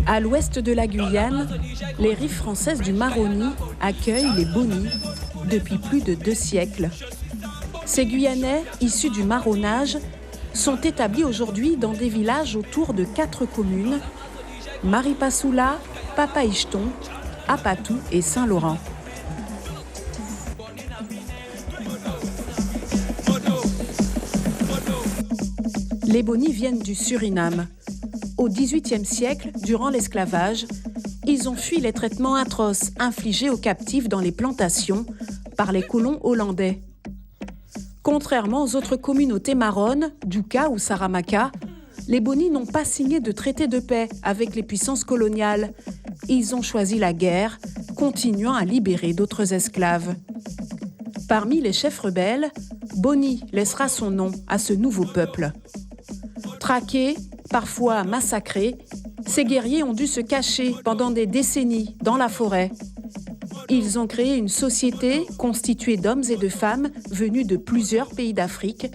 À l'ouest de la Guyane, les rives françaises du Maroni accueillent les Boni depuis plus de 2 siècles. Ces Guyanais, issus du marronnage, sont établis aujourd'hui dans des villages autour de 4 communes, Maripasoula, Papaïcheton, Apatou et Saint-Laurent. Les Boni viennent du Suriname. Au XVIIIe siècle, durant l'esclavage, ils ont fui les traitements atroces infligés aux captifs dans les plantations par les colons hollandais. Contrairement aux autres communautés marronnes, Douka ou Saramaka, les Boni n'ont pas signé de traité de paix avec les puissances coloniales. Ils ont choisi la guerre, continuant à libérer d'autres esclaves. Parmi les chefs rebelles, Boni laissera son nom à ce nouveau peuple. Traqués, parfois massacrés, ces guerriers ont dû se cacher pendant des décennies dans la forêt. Ils ont créé une société constituée d'hommes et de femmes venus de plusieurs pays d'Afrique,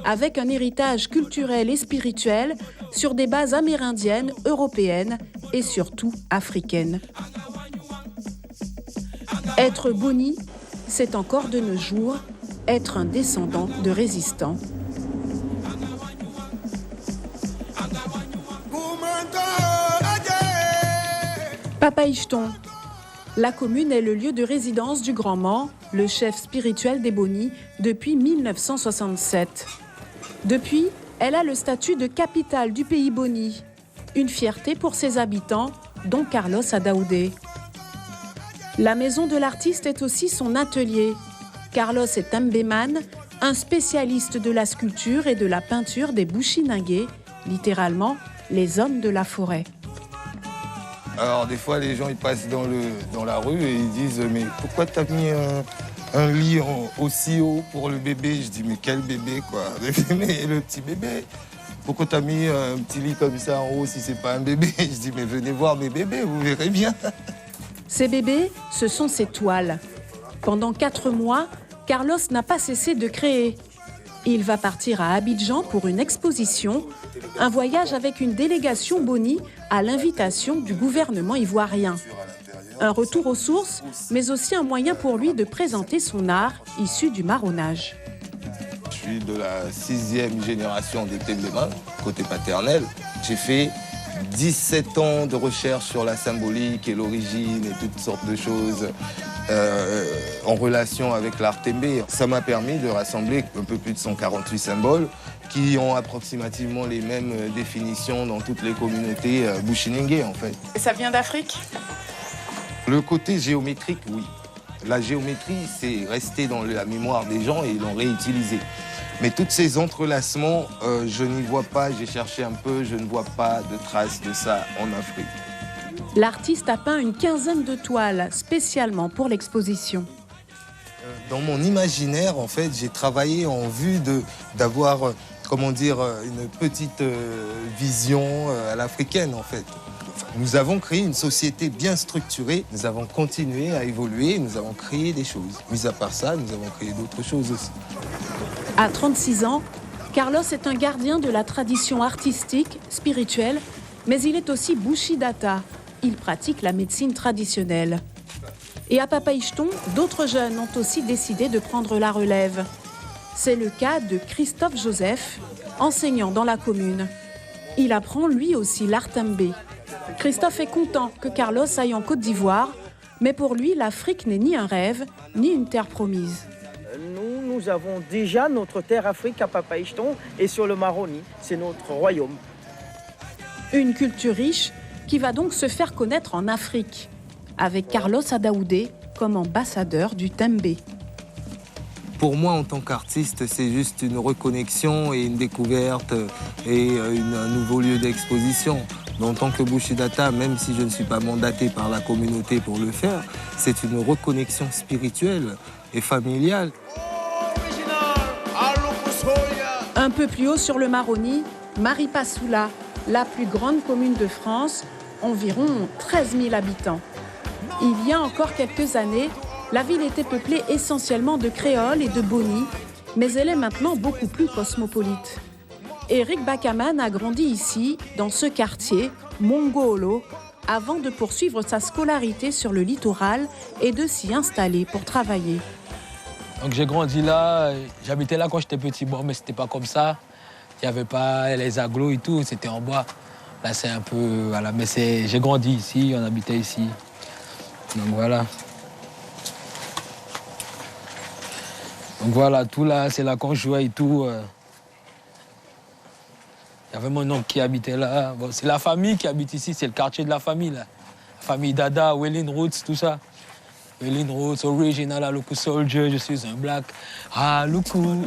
avec un héritage culturel et spirituel sur des bases amérindiennes, européennes et surtout africaines. Être Boni, c'est encore de nos jours être un descendant de résistants. Papaïcheton. La commune est le lieu de résidence du Grand Man, le chef spirituel des Boni, depuis 1967. Depuis, elle a le statut de capitale du pays Boni, une fierté pour ses habitants, dont Carlos Adaoudé. La maison de l'artiste est aussi son atelier. Carlos est Mbéman, un spécialiste de la sculpture et de la peinture des Bushinengué, littéralement les hommes de la forêt. Alors des fois les gens ils passent dans la rue et ils disent mais pourquoi t'as mis un lit aussi haut pour le bébé? Je dis mais quel bébé quoi? Mais le petit bébé. Pourquoi t'as mis un petit lit comme ça en haut si c'est pas un bébé? Je dis mais venez voir mes bébés, vous verrez bien. Ces bébés, ce sont ses toiles. Pendant 4 mois, Carlos n'a pas cessé de créer. Il va partir à Abidjan pour une exposition, un voyage avec une délégation Boni à l'invitation du gouvernement ivoirien. Un retour aux sources, mais aussi un moyen pour lui de présenter son art issu du marronnage. Je suis de la 6e génération des Tembéman, côté paternel. J'ai fait 17 ans de recherche sur la symbolique et l'origine et toutes sortes de choses en relation avec l'art Tembé. Ça m'a permis de rassembler un peu plus de 148 symboles qui ont approximativement les mêmes définitions dans toutes les communautés Bushinengué en fait. Et ça vient d'Afrique? Le côté géométrique, oui. La géométrie, c'est resté dans la mémoire des gens et ils l'ont réutilisé. Mais tous ces entrelacements, je n'y vois pas, j'ai cherché un peu, je ne vois pas de traces de ça en Afrique. L'artiste a peint une 15aine de toiles spécialement pour l'exposition. Dans mon imaginaire, en fait, j'ai travaillé en vue d'avoir, comment dire, une petite vision à l'africaine, en fait. Nous avons créé une société bien structurée, nous avons continué à évoluer, nous avons créé des choses. Mis à part ça, nous avons créé d'autres choses aussi. À 36 ans, Carlos est un gardien de la tradition artistique, spirituelle, mais il est aussi Bushidata. Il pratique la médecine traditionnelle. Et à Papaïcheton, d'autres jeunes ont aussi décidé de prendre la relève. C'est le cas de Christophe Joseph, enseignant dans la commune. Il apprend lui aussi l'art Tembé. Christophe est content que Carlos aille en Côte d'Ivoire, mais pour lui, l'Afrique n'est ni un rêve, ni une terre promise. Nous avons déjà notre terre Afrique à Papaïcheton et sur le Maroni, c'est notre royaume. Une culture riche qui va donc se faire connaître en Afrique, avec Carlos Adaoudé comme ambassadeur du Tembé. Pour moi, en tant qu'artiste, c'est juste une reconnexion et une découverte et un nouveau lieu d'exposition. Mais en tant que Bushidata, même si je ne suis pas mandaté par la communauté pour le faire, c'est une reconnexion spirituelle et familiale. Un peu plus haut sur le Maroni, Maripasoula, la plus grande commune de France, environ 13 000 habitants. Il y a encore quelques années, la ville était peuplée essentiellement de créoles et de Boni, Mais elle est maintenant beaucoup plus cosmopolite. Eric Bakaman a grandi ici, dans ce quartier, Mongolo, avant de poursuivre sa scolarité sur le littoral et de s'y installer pour travailler. Donc j'ai grandi là, j'habitais là quand j'étais petit, bon, mais c'était pas comme ça. Il n'y avait pas les agglos et tout, c'était en bois. Là c'est un peu, voilà, mais j'ai grandi ici, on habitait ici. Donc voilà. Donc voilà, tout là, c'est là qu'on jouait et tout. Il y avait mon oncle qui habitait là. Bon, c'est la famille qui habite ici, c'est le quartier de la famille là. La famille Dada, Wellin Roots, tout ça. Wellin Roots, original Aluku Soldier, je suis un black. Aluku.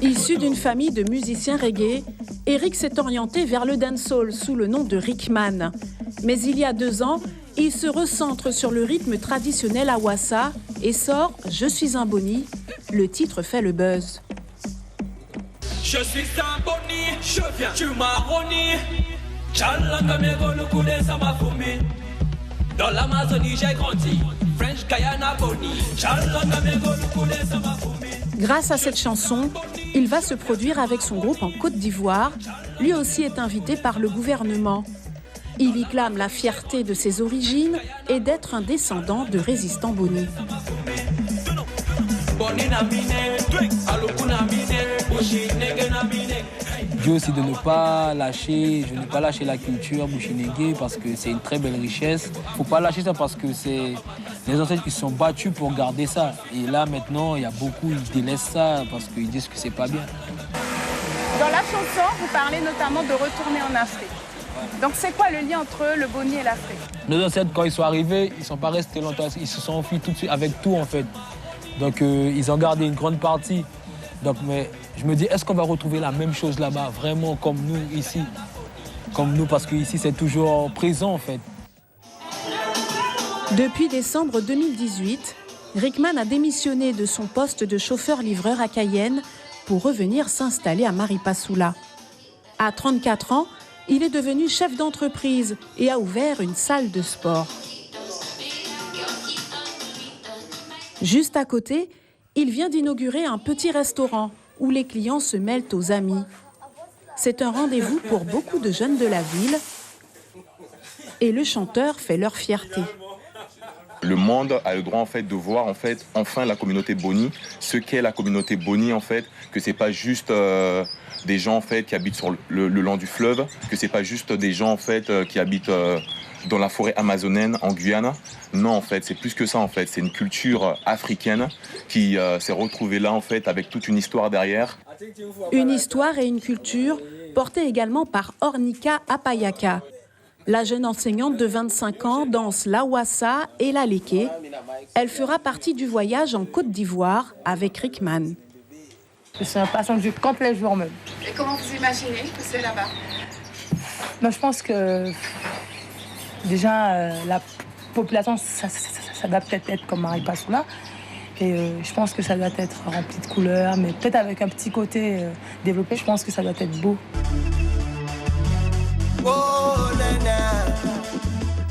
Issu d'une famille de musiciens reggae, Eric s'est orienté vers le dancehall sous le nom de Rickman. Mais il y a 2 ans, il se recentre sur le rythme traditionnel Awassa et sort « Je suis un boni ». Le titre fait le buzz. Je suis un boni, je viens du Maroni. Chalangamego, le coup des Samafoumi. Dans l'Amazonie, j'ai grandi. French Guyana Boni. Chalangamego, le coup des Samafoumi. Grâce à cette chanson, il va se produire avec son groupe en Côte d'Ivoire. Lui aussi est invité par le gouvernement. Il y clame la fierté de ses origines et d'être un descendant de résistants Boni. Dieu aussi de ne pas lâcher, je n'ai pas lâché la culture Bushinengue parce que c'est une très belle richesse. Il ne faut pas lâcher ça parce que c'est les ancêtres qui se sont battus pour garder ça. Et là maintenant, il y a beaucoup, ils délaissent ça parce qu'ils disent que c'est pas bien. Dans la chanson, vous parlez notamment de retourner en Afrique. Donc c'est quoi le lien entre le Boni et l'Afrique? Nos ancêtres, quand ils sont arrivés, ils ne sont pas restés longtemps, ils se sont enfuis tout de suite avec tout en fait. Donc ils ont gardé une grande partie. Donc mais je me dis, est-ce qu'on va retrouver la même chose là-bas, vraiment comme nous ici? Comme nous, parce qu'ici c'est toujours présent en fait. Depuis décembre 2018, Rickman a démissionné de son poste de chauffeur-livreur à Cayenne pour revenir s'installer à Maripasoula. À 34 ans, il est devenu chef d'entreprise et a ouvert une salle de sport. Juste à côté, il vient d'inaugurer un petit restaurant où les clients se mêlent aux amis. C'est un rendez-vous pour beaucoup de jeunes de la ville et le chanteur fait leur fierté. Le monde a le droit en fait de voir en fait enfin la communauté Boni, ce qu'est la communauté Boni en fait, que c'est pas juste des gens en fait qui habitent sur le long du fleuve, que c'est pas juste des gens en fait qui habitent dans la forêt amazonienne en Guyane. Non en fait, c'est plus que ça en fait, c'est une culture africaine qui s'est retrouvée là en fait avec toute une histoire derrière. Une histoire et une culture portée également par Ornika Apayaka. La jeune enseignante de 25 ans danse l'Awassa et la Léké. Elle fera partie du voyage en Côte d'Ivoire avec Rickman. C'est un passant du complet jour même. Et comment vous imaginez que c'est là-bas? Non, je pense que déjà la population, ça doit peut-être être comme Maripasoula. Et je pense que ça doit être rempli de couleurs, mais peut-être avec un petit côté développé, je pense que ça doit être beau.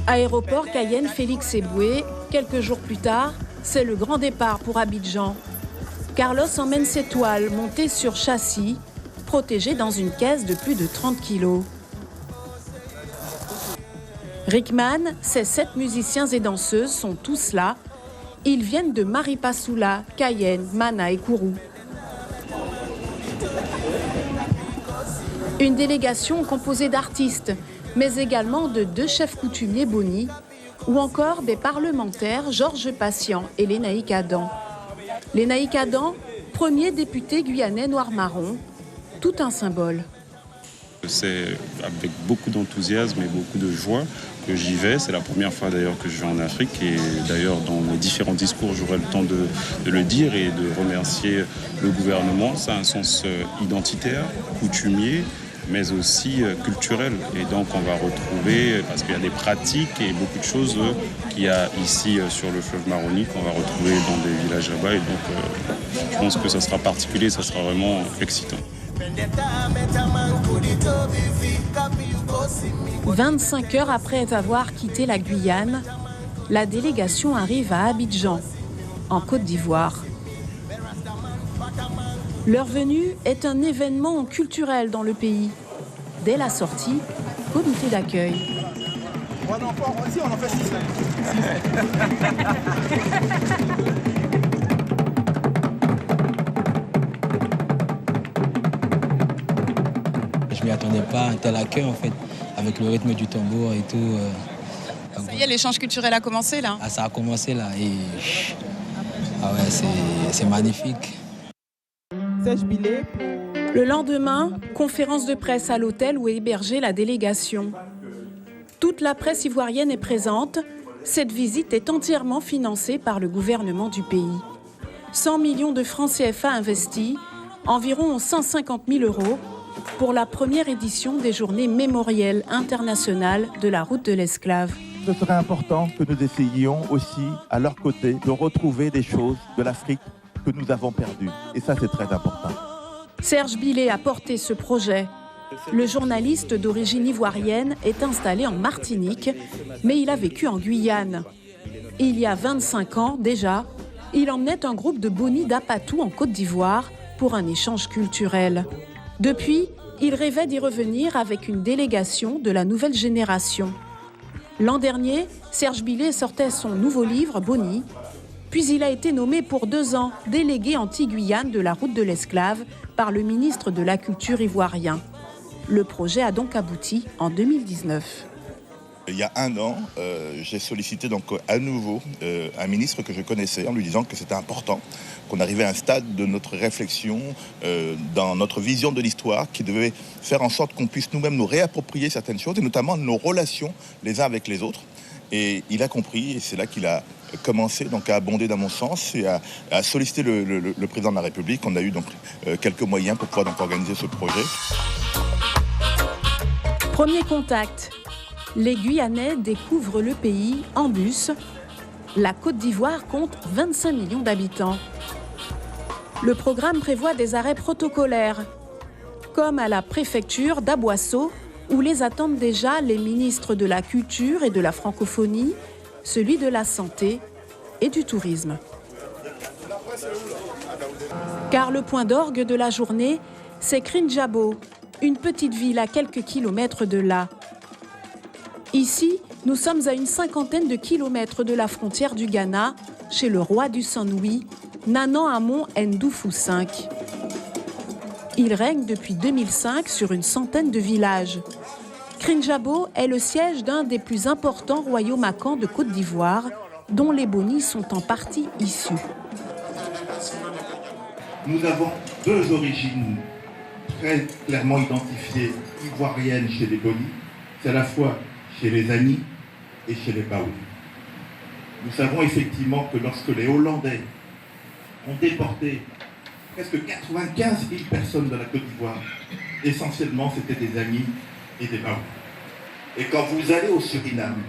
Aéroport Cayenne Félix Eboué, quelques jours plus tard, c'est le grand départ pour Abidjan. Carlos emmène ses toiles montées sur châssis, protégées dans une caisse de plus de 30 kilos. Rickman, ses 7 musiciens et danseuses sont tous là. Ils viennent de Maripasoula, Cayenne, Mana et Kourou. Une délégation composée d'artistes, mais également de 2 chefs coutumiers Boni, ou encore des parlementaires Georges Patient et Lénaïque Adam. Lénaïque Adam, premier député guyanais noir-marron, tout un symbole. C'est avec beaucoup d'enthousiasme et beaucoup de joie que j'y vais. C'est la première fois d'ailleurs que je vais en Afrique et d'ailleurs dans mes différents discours j'aurai le temps de le dire et de remercier le gouvernement. Ça a un sens identitaire, coutumier, mais aussi culturel. Et donc on va retrouver, parce qu'il y a des pratiques et beaucoup de choses qu'il y a ici sur le fleuve Maroni qu'on va retrouver dans des villages là-bas. Et donc je pense que ça sera particulier, ça sera vraiment excitant. 25 heures après avoir quitté la Guyane, la délégation arrive à Abidjan, en Côte d'Ivoire. Leur venue est un événement culturel dans le pays. Dès la sortie, comité d'accueil. On en fait 6. Je m'y attendais pas à un tel accueil en fait, avec le rythme du tambour et tout. Ça y est, l'échange culturel a commencé là. Ah, ça a commencé là et ah ouais, c'est magnifique. Le lendemain, conférence de presse à l'hôtel où est hébergée la délégation. Toute la presse ivoirienne est présente. Cette visite est entièrement financée par le gouvernement du pays. 100 millions de francs CFA investis, environ 150 000 euros, pour la première édition des Journées mémorielles internationales de la route de l'esclave. Ce serait important que nous essayions aussi, à leur côté, de retrouver des choses de l'Afrique que nous avons perdues. Et ça, c'est très important. Serge Billet a porté ce projet. Le journaliste d'origine ivoirienne est installé en Martinique, mais il a vécu en Guyane. Il y a 25 ans déjà, il emmenait un groupe de Boni d'Apatou en Côte d'Ivoire pour un échange culturel. Depuis, il rêvait d'y revenir avec une délégation de la nouvelle génération. L'an dernier, Serge Billet sortait son nouveau livre, Boni, puis il a été nommé pour 2 ans délégué anti-Guyane de la route de l'esclave par le ministre de la Culture ivoirien. Le projet a donc abouti en 2019. Il y a 1 an, j'ai sollicité donc à nouveau un ministre que je connaissais en lui disant que c'était important qu'on arrivait à un stade de notre réflexion, dans notre vision de l'histoire, qui devait faire en sorte qu'on puisse nous-mêmes nous réapproprier certaines choses, et notamment nos relations les uns avec les autres. Et il a compris, et c'est là qu'il a commencé donc, à abonder dans mon sens et à solliciter le président de la République. On a eu donc quelques moyens pour pouvoir donc, organiser ce projet. Premier contact. Les Guyanais découvrent le pays en bus. La Côte d'Ivoire compte 25 millions d'habitants. Le programme prévoit des arrêts protocolaires, comme à la préfecture d'Aboisseau, où les attendent déjà les ministres de la Culture et de la Francophonie, celui de la Santé et du Tourisme. Car le point d'orgue de la journée, c'est Krinjabo, une petite ville à quelques kilomètres de là. Ici, nous sommes à une 50aine de kilomètres de la frontière du Ghana, chez le roi du Saint-Louis, Nanan Amon Ndoufou V. Il règne depuis 2005 sur une centaine de villages. Krinjabo est le siège d'un des plus importants royaumes akans de Côte d'Ivoire, dont les Boni sont en partie issus. Nous avons 2 origines très clairement identifiées ivoiriennes chez les Boni. C'est à la fois chez les Ani et chez les Baouli. Nous savons effectivement que lorsque les Hollandais ont déporté presque 95 000 personnes de la Côte d'Ivoire, essentiellement c'était des Ani et des Baouli. Et quand vous allez au Suriname,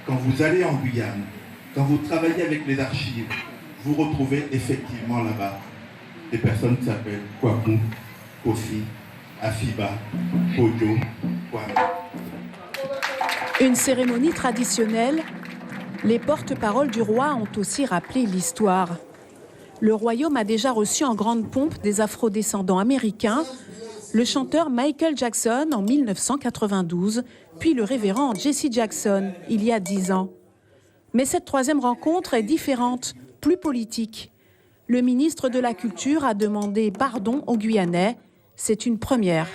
quand vous allez en Guyane, quand vous travaillez avec les archives, vous retrouvez effectivement là-bas des personnes qui s'appellent Kwaku, Kofi, Afiba, Kojo, Kwame. Une cérémonie traditionnelle, les porte-paroles du roi ont aussi rappelé l'histoire. Le royaume a déjà reçu en grande pompe des afro-descendants américains, le chanteur Michael Jackson en 1992, puis le révérend Jesse Jackson il y a 10 ans. Mais cette 3e rencontre est différente, plus politique. Le ministre de la Culture a demandé pardon aux Guyanais. C'est une première.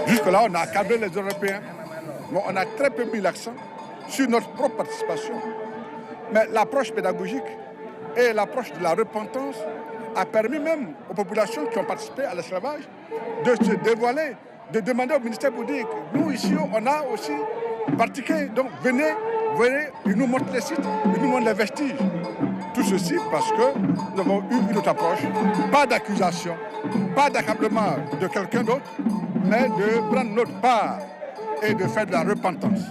Jusque-là, on a accablé les Européens, mais on a très peu mis l'accent sur notre propre participation. Mais l'approche pédagogique et l'approche de la repentance a permis même aux populations qui ont participé à l'esclavage de se dévoiler, de demander au ministère pour dire que nous, ici, on a aussi pratiqué. Donc, venez, ils nous montrent les sites, ils nous montrent les vestiges. Tout ceci parce que nous avons eu une autre approche, pas d'accusation, pas d'accablement de quelqu'un d'autre, mais de prendre notre part et de faire de la repentance.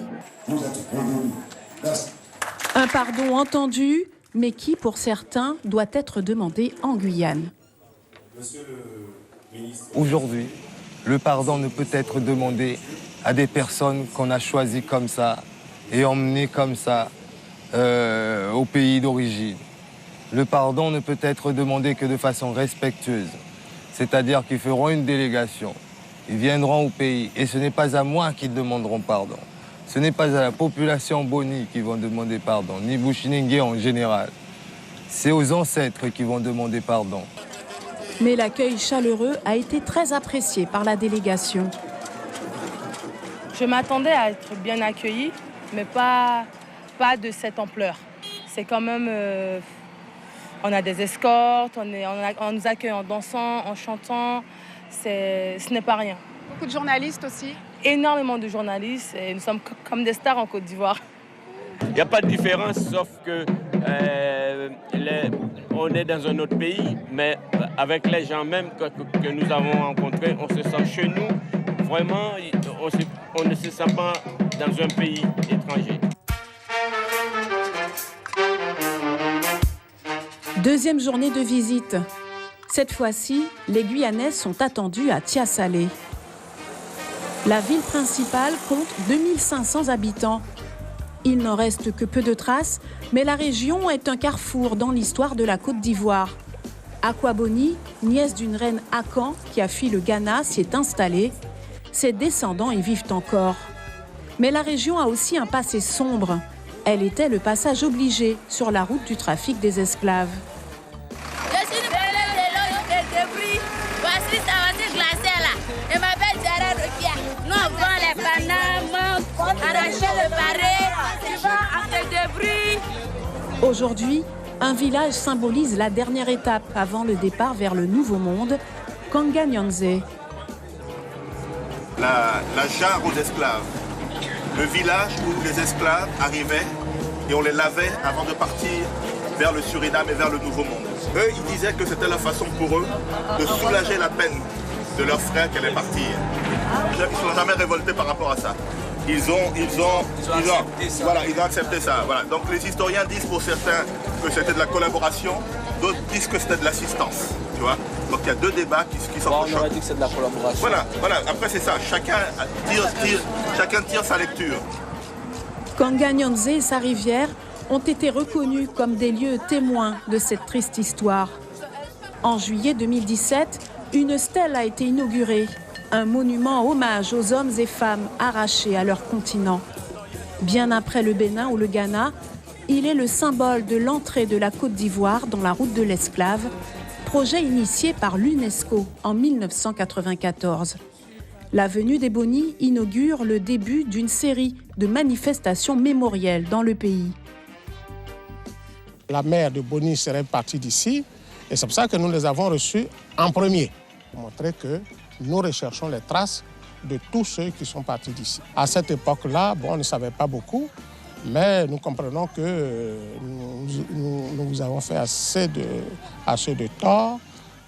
Un pardon entendu, mais qui, pour certains, doit être demandé en Guyane. Aujourd'hui, le pardon ne peut être demandé à des personnes qu'on a choisies comme ça et emmenées comme ça au pays d'origine. Le pardon ne peut être demandé que de façon respectueuse. C'est-à-dire qu'ils feront une délégation. Ils viendront au pays et ce n'est pas à moi qu'ils demanderont pardon. Ce n'est pas à la population Boni qui vont demander pardon, ni Bushinengue en général. C'est aux ancêtres qui vont demander pardon. Mais l'accueil chaleureux a été très apprécié par la délégation. Je m'attendais à être bien accueillie, mais pas de cette ampleur. C'est quand même... on a des escortes, on nous accueille en dansant, en chantant. Ce n'est pas rien. Beaucoup de journalistes aussi. Énormément de journalistes et nous sommes comme des stars en Côte d'Ivoire. Il n'y a pas de différence, sauf que on est dans un autre pays, mais avec les gens même que nous avons rencontrés, on se sent chez nous. Vraiment, on ne se sent pas dans un pays étranger. Deuxième journée de visite. Cette fois-ci, les Guyanais sont attendus à Tia-Salé. La ville principale compte 2500 habitants. Il n'en reste que peu de traces, mais la région est un carrefour dans l'histoire de la Côte d'Ivoire. Akwaboni, nièce d'une reine Akan qui a fui le Ghana, s'y est installée. Ses descendants y vivent encore. Mais la région a aussi un passé sombre. Elle était le passage obligé sur la route du trafic des esclaves. Je suis de débris. Voici ça, voici glacé là. Je m'appelle Jared Okia. Nous avons les bananes, arracher le barré, tu vas entre débris. Aujourd'hui, un village symbolise la dernière étape avant le départ vers le Nouveau Monde, Kanga-Nyanze. La jarre aux esclaves. Le village où les esclaves arrivaient et on les lavait avant de partir vers le Suriname et vers le Nouveau Monde. Eux, ils disaient que c'était la façon pour eux de soulager la peine de leurs frères qui allaient partir. Ils ne sont jamais révoltés par rapport à ça. Ils ont accepté ça. Voilà. Donc les historiens disent pour certains que c'était de la collaboration, d'autres disent que c'était de l'assistance. Tu vois. Donc il y a deux débats qui s'entrechoquent. On aurait dit que c'est de la collaboration. Voilà. Après c'est ça. Chacun tire sa lecture. Kanga-Nyanze et sa rivière ont été reconnus comme des lieux témoins de cette triste histoire. En juillet 2017, une stèle a été inaugurée, un monument hommage aux hommes et femmes arrachés à leur continent. Bien après le Bénin ou le Ghana, il est le symbole de l'entrée de la Côte d'Ivoire dans la route de l'esclave, projet initié par l'UNESCO en 1994. La venue des Boni inaugure le début d'une série de manifestations mémorielles dans le pays. La mère de Boni serait partie d'ici et c'est pour ça que nous les avons reçus en premier, pour montrer que nous recherchons les traces de tous ceux qui sont partis d'ici. À cette époque-là, on ne savait pas beaucoup, mais nous comprenons que nous vous avons fait assez de tort.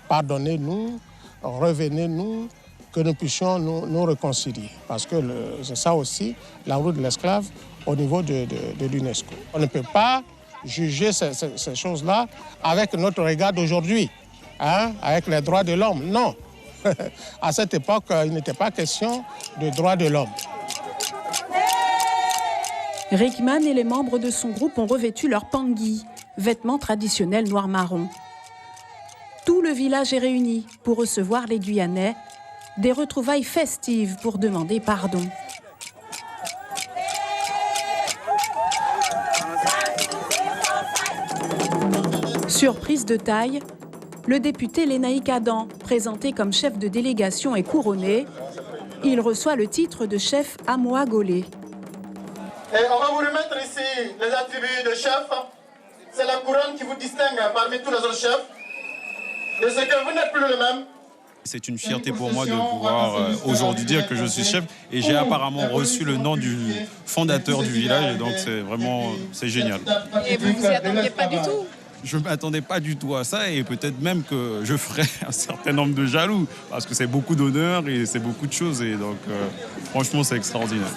Pardonnez-nous, revenez-nous, que nous puissions nous réconcilier. Parce que c'est ça aussi, la route de l'esclave au niveau de l'UNESCO. On ne peut pas juger ces choses-là avec notre regard d'aujourd'hui, avec les droits de l'homme. Non. À cette époque, il n'était pas question de droits de l'homme. Rickman et les membres de son groupe ont revêtu leur pangui, vêtements traditionnels noir-marron. Tout le village est réuni pour recevoir les Guyanais, des retrouvailles festives pour demander pardon. Surprise de taille, le député Lénaïk Adam, présenté comme chef de délégation, est couronné. Il reçoit le titre de chef Amoa Golé. Et on va vous remettre ici les attributs de chef. C'est la couronne qui vous distingue parmi tous les autres chefs. Et c'est que vous n'êtes plus le même. C'est une fierté pour moi de pouvoir aujourd'hui dire que je suis chef et j'ai apparemment reçu le nom du fondateur du village et donc c'est génial. Et vous ne vous y attendiez pas du tout? Je ne m'attendais pas du tout à ça et peut-être même que je ferais un certain nombre de jaloux parce que c'est beaucoup d'honneur et c'est beaucoup de choses et donc franchement c'est extraordinaire.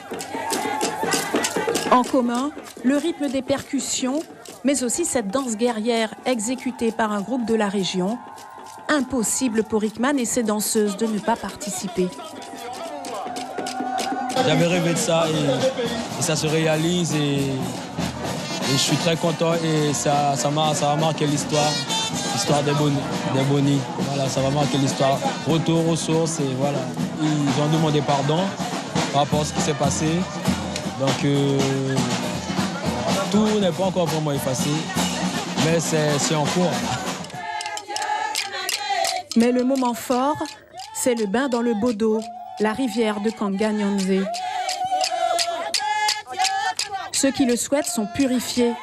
En commun, le rythme des percussions, mais aussi cette danse guerrière exécutée par un groupe de la région. Impossible pour Rickman et ses danseuses de ne pas participer. J'avais rêvé de ça et ça se réalise et Et je suis très content et ça va marquer l'histoire des Boni. Voilà, ça va marquer l'histoire. Retour aux sources et voilà. Ils ont demandé pardon par rapport à ce qui s'est passé. Donc tout n'est pas encore vraiment effacé, mais c'est en cours. Mais le moment fort, c'est le bain dans le Bodo, la rivière de Kanga-Nyanze. Ceux qui le souhaitent sont purifiés.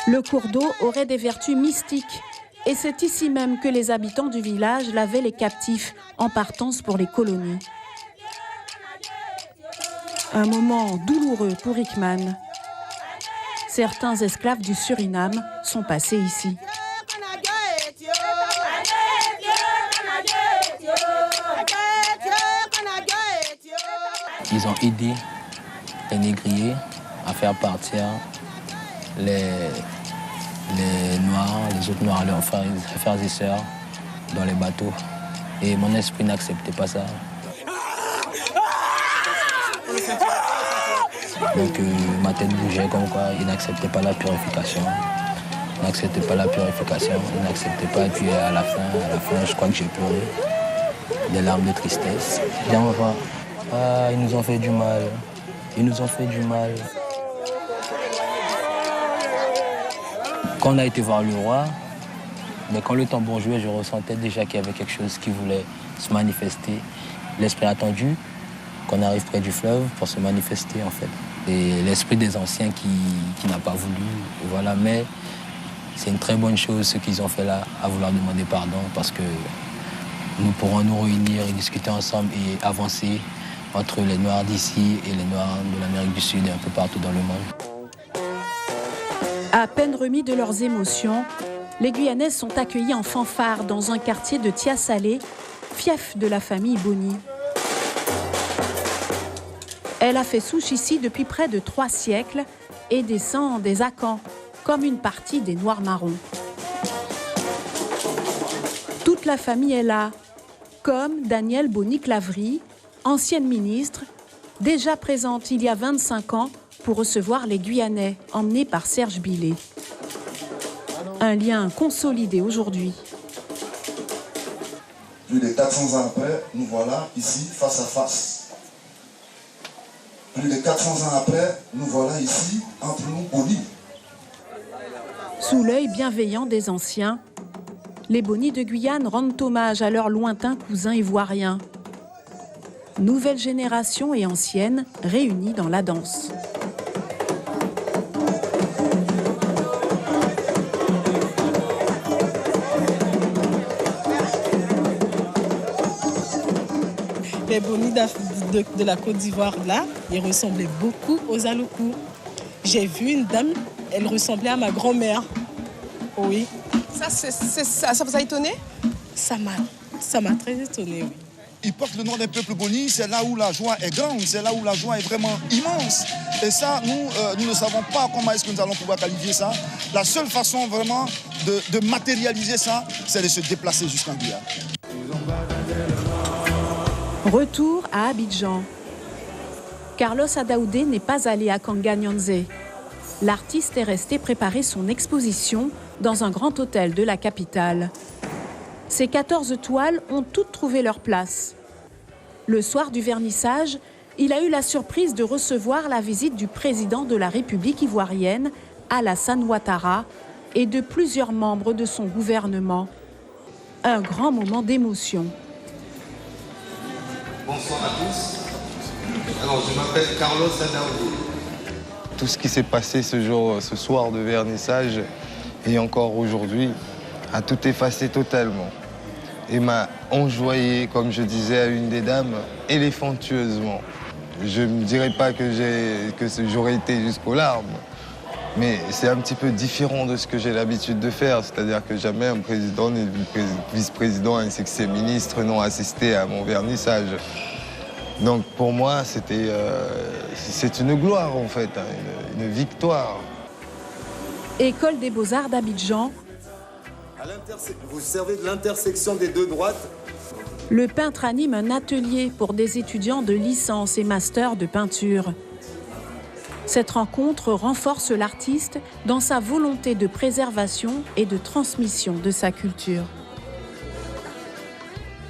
Le cours d'eau aurait des vertus mystiques et c'est ici même que les habitants du village lavaient les captifs en partance pour les colonies. Un moment douloureux pour Hickman. Certains esclaves du Suriname sont passés ici. Ils ont aidé les négriers à faire partir les Noirs, les autres Noirs, leurs frères et sœurs dans les bateaux. Et mon esprit n'acceptait pas ça. Donc ma tête bougeait comme quoi il n'acceptait pas la purification. Il n'acceptait pas la purification, il n'acceptait pas. Et puis à la fin, je crois que j'ai pleuré. Des larmes de tristesse. Viens, on va voir. Ah, ils nous ont fait du mal. Ils nous ont fait du mal. Quand on a été voir le roi, mais quand le tambour jouait, je ressentais déjà qu'il y avait quelque chose qui voulait se manifester. L'esprit attendu qu'on arrive près du fleuve pour se manifester en fait. Et l'esprit des anciens qui n'a pas voulu, et voilà. Mais c'est une très bonne chose ce qu'ils ont fait là, à vouloir demander pardon, parce que nous pourrons nous réunir et discuter ensemble et avancer entre les Noirs d'ici et les Noirs de l'Amérique du Sud et un peu partout dans le monde. À peine remis de leurs émotions, les Guyanais sont accueillis en fanfare dans un quartier de Tia-Salé, fief de la famille Boni. Elle a fait souche ici depuis près de 3 siècles et descend des Akans, comme une partie des Noirs marrons. Toute la famille est là, comme Danielle Boni-Clavry, ancienne ministre, déjà présente il y a 25 ans pour recevoir les Guyanais, emmenés par Serge Billet. Un lien consolidé aujourd'hui. Plus de 400 ans après, nous voilà ici face à face. Plus de 400 ans après, nous voilà ici entre nous Boni. Sous l'œil bienveillant des anciens, les Boni de Guyane rendent hommage à leurs lointains cousins ivoiriens. Nouvelle génération et ancienne réunies dans la danse. Les Boni de la Côte d'Ivoire, là, ils ressemblaient beaucoup aux Aloukou. J'ai vu une dame, elle ressemblait à ma grand-mère. Oui. Ça vous a étonné? Ça m'a très étonné, oui. Ils portent le nom des peuples Boni, c'est là où la joie est grande, c'est là où la joie est vraiment immense. Et ça, nous ne savons pas comment est-ce que nous allons pouvoir qualifier ça. La seule façon vraiment de matérialiser ça, c'est de se déplacer jusqu'en Guyane. Retour à Abidjan. Carlos Adaoudé n'est pas allé à Kanga-Nyanze. L'artiste est resté préparer son exposition dans un grand hôtel de la capitale. Ces 14 toiles ont toutes trouvé leur place. Le soir du vernissage, il a eu la surprise de recevoir la visite du président de la République ivoirienne, Alassane Ouattara, et de plusieurs membres de son gouvernement. Un grand moment d'émotion. Bonsoir à tous. Alors, je m'appelle Carlos Adaoudé. Tout ce qui s'est passé ce soir de vernissage et encore aujourd'hui a tout effacé totalement. Et m'a enjoyé, comme je disais à une des dames, éléphantueusement. Je ne dirais pas que j'aurais été jusqu'aux larmes, mais c'est un petit peu différent de ce que j'ai l'habitude de faire. C'est-à-dire que jamais un président, ni vice-président, ainsi que ses ministres n'ont assisté à mon vernissage. Donc pour moi, c'est une gloire en fait, une victoire. École des Beaux-Arts d'Abidjan. Vous servez de l'intersection des deux droites. Le peintre anime un atelier pour des étudiants de licence et master de peinture. Cette rencontre renforce l'artiste dans sa volonté de préservation et de transmission de sa culture.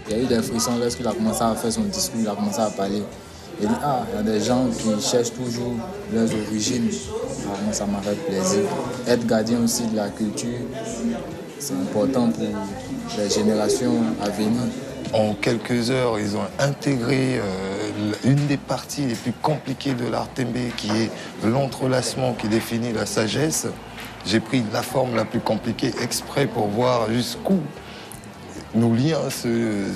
Il y a eu des frissons lorsqu'il a commencé à faire son discours, il a commencé à parler. Il dit, il y a des gens qui cherchent toujours leurs origines. Moi, ça m'a fait plaisir. Être gardien aussi de la culture, c'est important pour les générations à venir. En quelques heures, ils ont intégré une des parties les plus compliquées de l'art Tembe, qui est l'entrelacement qui définit la sagesse. J'ai pris la forme la plus compliquée exprès pour voir jusqu'où nos liens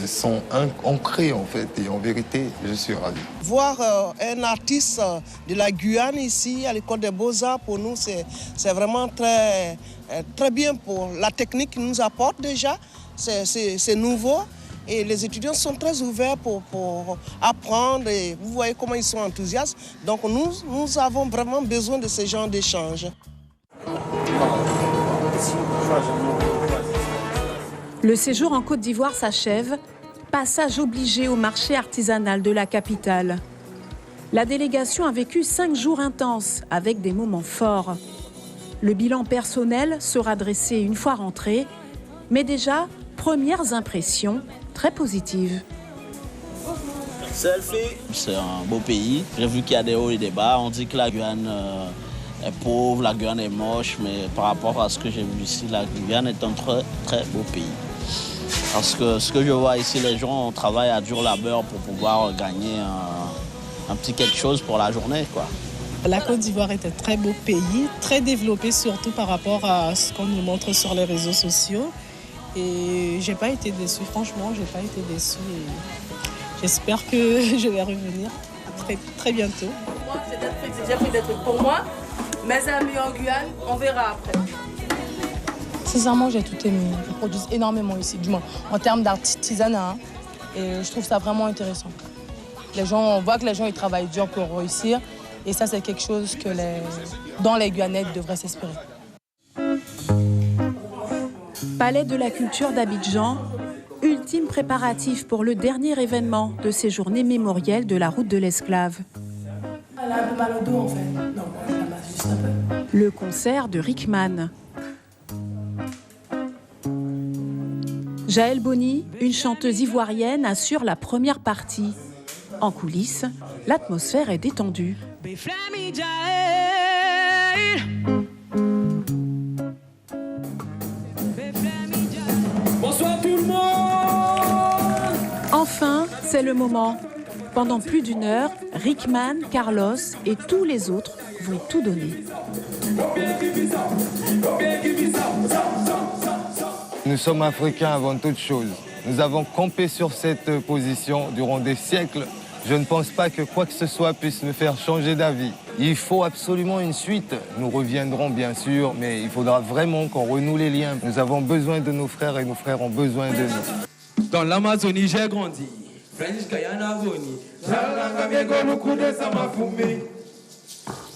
sont ancrés en fait. Et en vérité, je suis ravi. Voir un artiste de la Guyane ici à l'École des Beaux-Arts, pour nous, c'est vraiment très bien pour la technique qu'il nous apporte déjà. C'est nouveau. Et les étudiants sont très ouverts pour apprendre et vous voyez comment ils sont enthousiastes. Donc nous avons vraiment besoin de ce genre d'échange. Le séjour en Côte d'Ivoire s'achève, passage obligé au marché artisanal de la capitale. La délégation a vécu 5 jours intenses avec des moments forts. Le bilan personnel sera dressé une fois rentré, mais déjà, premières impressions très positives. C'est un beau pays. J'ai vu qu'il y a des hauts et des bas. On dit que la Guyane est pauvre, la Guyane est moche, mais par rapport à ce que j'ai vu ici, la Guyane est un très, très beau pays. Parce que ce que je vois ici, les gens travaillent à dur labeur pour pouvoir gagner un petit quelque chose pour la journée, quoi. La Côte d'Ivoire est un très beau pays, très développé surtout par rapport à ce qu'on nous montre sur les réseaux sociaux. Et j'ai pas été déçue, franchement, j'ai pas été déçue. J'espère que je vais revenir très, très bientôt. Moi, j'ai déjà pris des trucs pour moi. Mes amis en Guyane, on verra après. Sincèrement, j'ai tout aimé. Ils produisent énormément ici, du moins en termes d'artisanat. Et je trouve ça vraiment intéressant. On voit que les gens ils travaillent dur pour réussir. Et ça, c'est quelque chose que dans les Guyanais devraient s'espérer. Palais de la culture d'Abidjan, ultime préparatif pour le dernier événement de ces journées mémorielles de la route de l'esclave. Elle a un peu mal au dos en fait. Non, elle a mal juste un peu. Le concert de Rickman. Jaël Boni, une chanteuse ivoirienne, assure la première partie. En coulisses, l'atmosphère est détendue. Bonsoir tout le monde. Enfin, c'est le moment. Pendant plus d'1 heure, Rickman, Carlos et tous les autres vont tout donner. Nous sommes Africains avant toute chose. Nous avons campé sur cette position durant des siècles. Je ne pense pas que quoi que ce soit puisse nous faire changer d'avis. Il faut absolument une suite. Nous reviendrons bien sûr, mais il faudra vraiment qu'on renoue les liens. Nous avons besoin de nos frères et nos frères ont besoin de nous. Dans l'Amazonie, j'ai grandi. En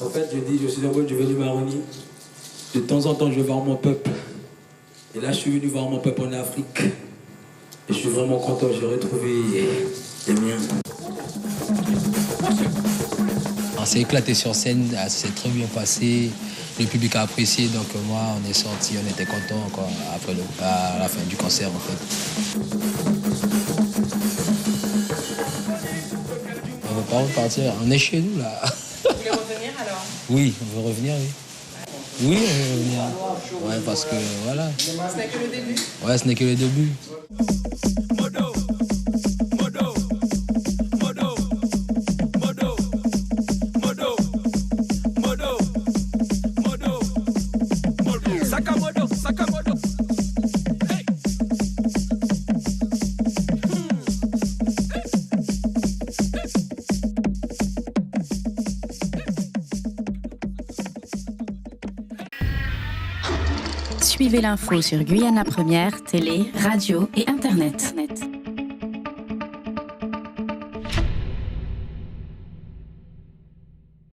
fait, je dis, je suis heureux, je vais du Maroni. De temps en temps, je vais voir mon peuple. Et là, je suis venu voir mon peuple en Afrique. Et je suis vraiment content, j'ai retrouvé les miens. On s'est éclaté sur scène, ça s'est très bien passé. Le public a apprécié, donc moi, on est sorti, on était contents encore après à la fin du concert, en fait. On ne veut pas repartir, on est chez nous, là. Vous voulez revenir alors? Oui, on veut revenir, oui. Oui, on veut revenir. Ouais, parce que, voilà. Ce n'est que le début? Ouais, ce n'est que le début. Suivez l'info sur Guyana Première, télé, radio et internet.